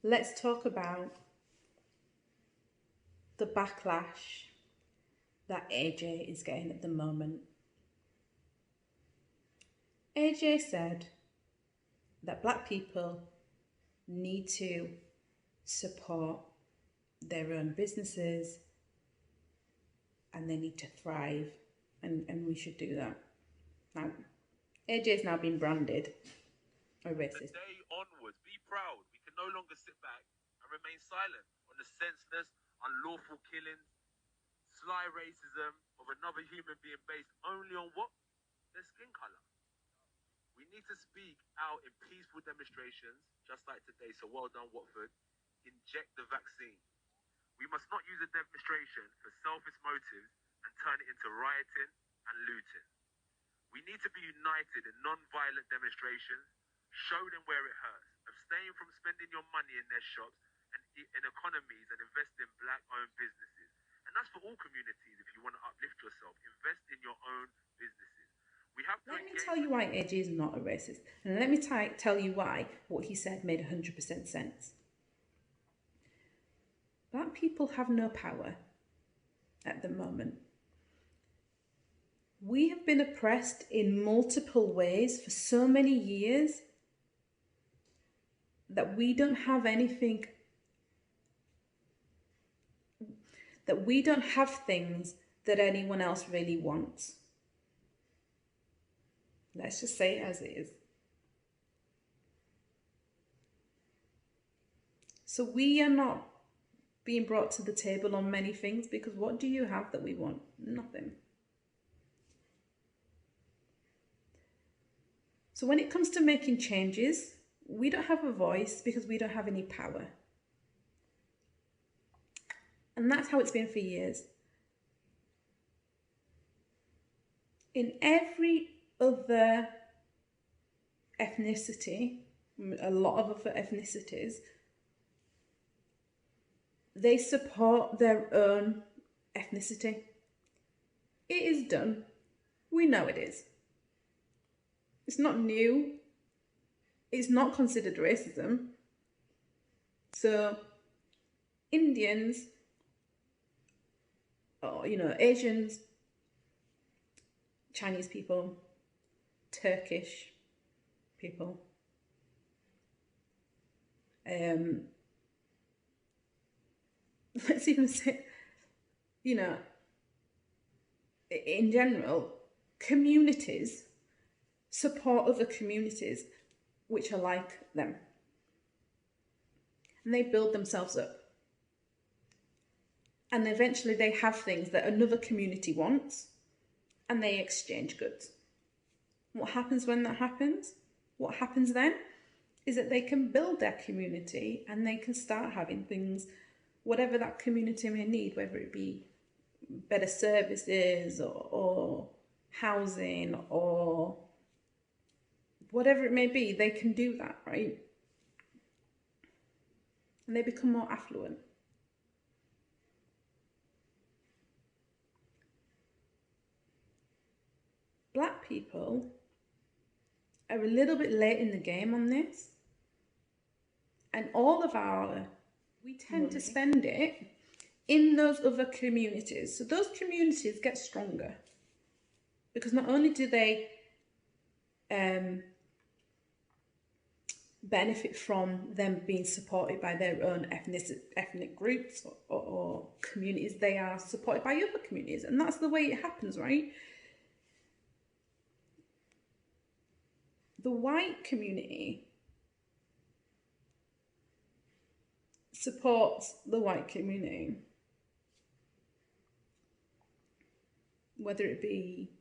let's talk about the backlash that AJ is getting at the moment. AJ said that black people need to support their own businesses and they need to thrive, and we should do that. Now, AJ's now been branded a racist. Day onwards, be proud. We can no longer sit back and remain silent on the senseless, unlawful killings, sly racism of another human being based only on what? Their skin color. We need to speak out in peaceful demonstrations, just like today. So well done, Watford. Inject the vaccine. We must not use a demonstration for selfish motives and turn it into rioting and looting. We need to be united in non-violent demonstrations. Show them where it hurts. Abstain from spending your money in their shops and in economies and invest in black-owned businesses. And that's for all communities. If you want to uplift yourself, invest in your own businesses. We have to Let me tell you why AJ is not a racist. And let me tell you why what he said made 100% sense. Black people have no power at the moment. We have been oppressed in multiple ways for so many years that we don't have anything, that we don't have things that anyone else really wants. Let's just say it as it is. So we are not being brought to the table on many things because what do you have that we want? Nothing. So when it comes to making changes, we don't have a voice because we don't have any power. And that's how it's been for years. In every other ethnicity, a lot of other ethnicities, they support their own ethnicity. It is done. We know it is. It's not new. It's not considered racism. So Indians, or Asians, Chinese people, Turkish people, let's even say, in general, communities support other communities which are like them. And they build themselves up. And eventually they have things that another community wants, and they exchange goods. What happens when that happens? What happens then is that they can build their community and they can start having things, whatever that community may need, whether it be better services or housing or whatever it may be, they can do that, right? And they become more affluent. Black people are a little bit late in the game on this. And we tend to spend it in those other communities. So those communities get stronger. Because not only do they benefit from them being supported by their own ethnic groups or communities, they are supported by other communities. And that's the way it happens, right? The white community supports the white community, whether it be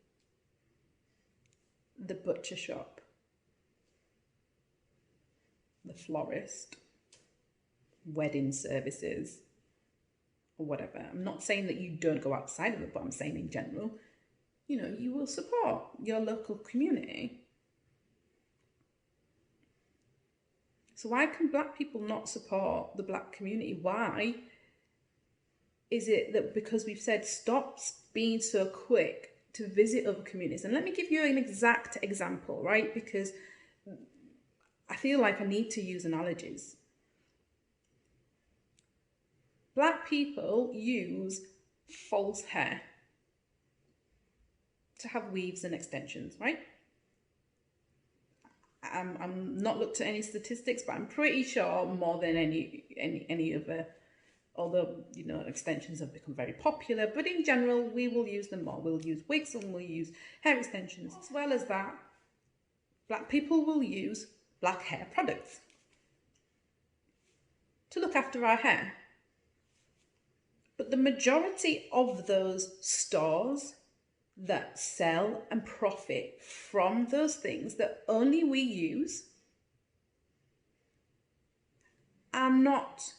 the butcher shop, the florist, wedding services, or whatever. I'm not saying that you don't go outside of it, but I'm saying in general, you will support your local community. So why can black people not support the black community? Why is it that because we've said stop being so quick to visit other communities? And let me give you an exact example, right? Because I feel like I need to use analogies. Black people use false hair to have weaves and extensions, right? I'm not looked at any statistics, but I'm pretty sure more than any other. Although, you know, extensions have become very popular, but in general, we will use them more. We'll use wigs and we'll use hair extensions. As well as that, black people will use black hair products to look after our hair. But the majority of those stores that sell and profit from those things that only we use are not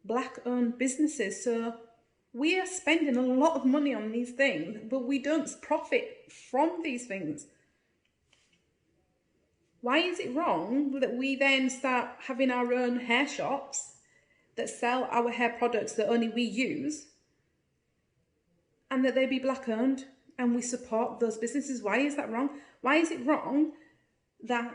black owned businesses. So we are spending a lot of money on these things, but we don't profit from these things. Why is it wrong that we then start having our own hair shops that sell our hair products that only we use, and that they be black owned and we support those businesses? Why is that wrong? Why is it wrong that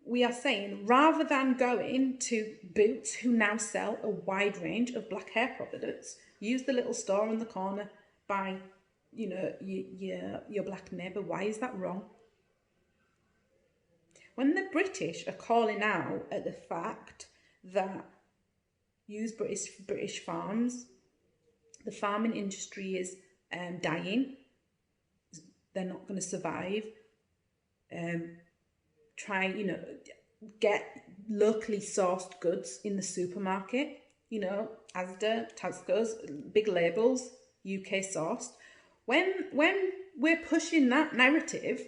we are saying, rather than going to Boots, who now sell a wide range of black hair products, use the little store in the corner, buy, you know, your black neighbour? Why is that wrong? When the British are calling out at the fact that use British farms, the farming industry is dying, they're not going to survive, try, you know, get locally sourced goods in the supermarket, you know, Asda, Tesco's, big labels, UK sourced. When we're pushing that narrative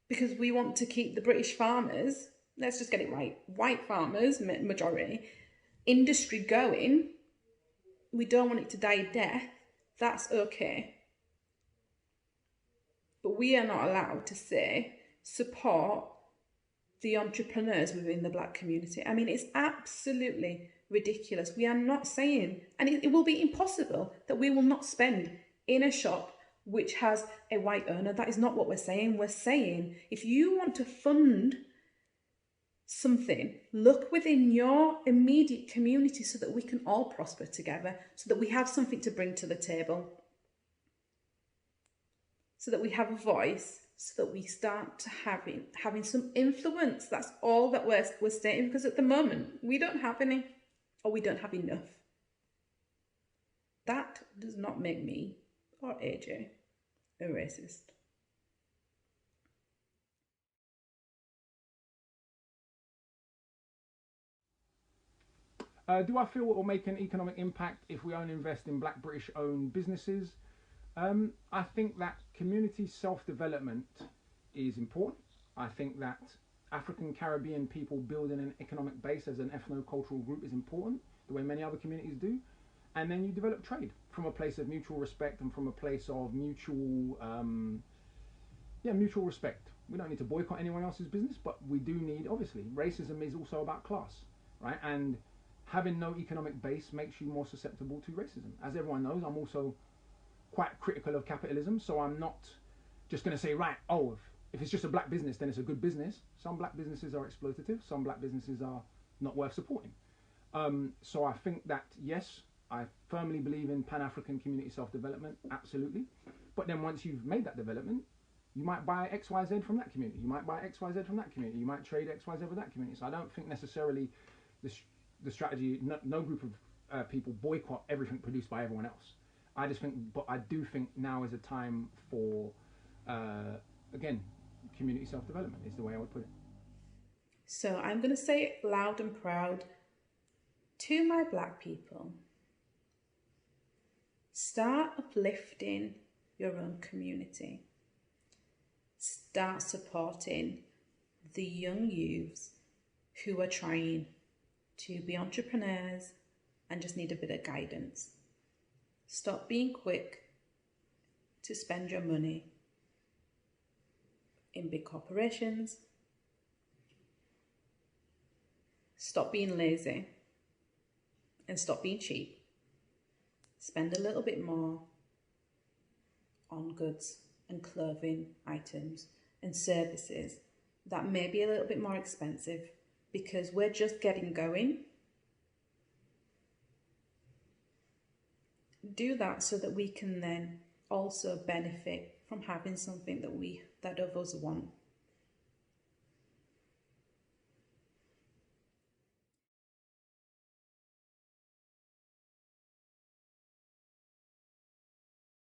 because we want to keep the British farmers, let's just get it right, white farmers, majority, industry going, we don't want it to die a death, that's okay. But we are not allowed to say, support the entrepreneurs within the black community. I mean, it's absolutely ridiculous. We are not saying, and it will be impossible, that we will not spend in a shop which has a white owner. That is not what we're saying. We're saying, if you want to fund something, look within your immediate community so that we can all prosper together, so that we have something to bring to the table, so that we have a voice, so that we start to having some influence. That's all that we're stating, because at the moment we don't have any, or we don't have enough. That does not make me or AJ a racist. Do I feel it will make an economic impact if we only invest in black British owned businesses? I think that community self-development is important. I think that African Caribbean people building an economic base as an ethno-cultural group is important, the way many other communities do. And then you develop trade from a place of mutual respect and from a place of mutual respect. We don't need to boycott anyone else's business, but we do need, obviously, racism is also about class, right? And having no economic base makes you more susceptible to racism. As everyone knows, I'm also quite critical of capitalism, so I'm not just going to say, right, oh, if it's just a black business, then it's a good business. Some black businesses are exploitative, some black businesses are not worth supporting. So I think that, yes, I firmly believe in Pan-African community self-development, absolutely. But then once you've made that development, you might buy XYZ from that community, you might buy XYZ from that community, you might trade XYZ with that community. So I don't think necessarily the strategy, no group of people boycott everything produced by everyone else. I just think, but I do think now is a time for, again, community self-development is the way I would put it. So I'm going to say it loud and proud to my black people. Start uplifting your own community. Start supporting the young youths who are trying to be entrepreneurs and just need a bit of guidance. Stop being quick to spend your money in big corporations. Stop being lazy and stop being cheap. Spend a little bit more on goods and clothing items and services that may be a little bit more expensive, because we're just getting going. do that so that we can then also benefit from having something that others want.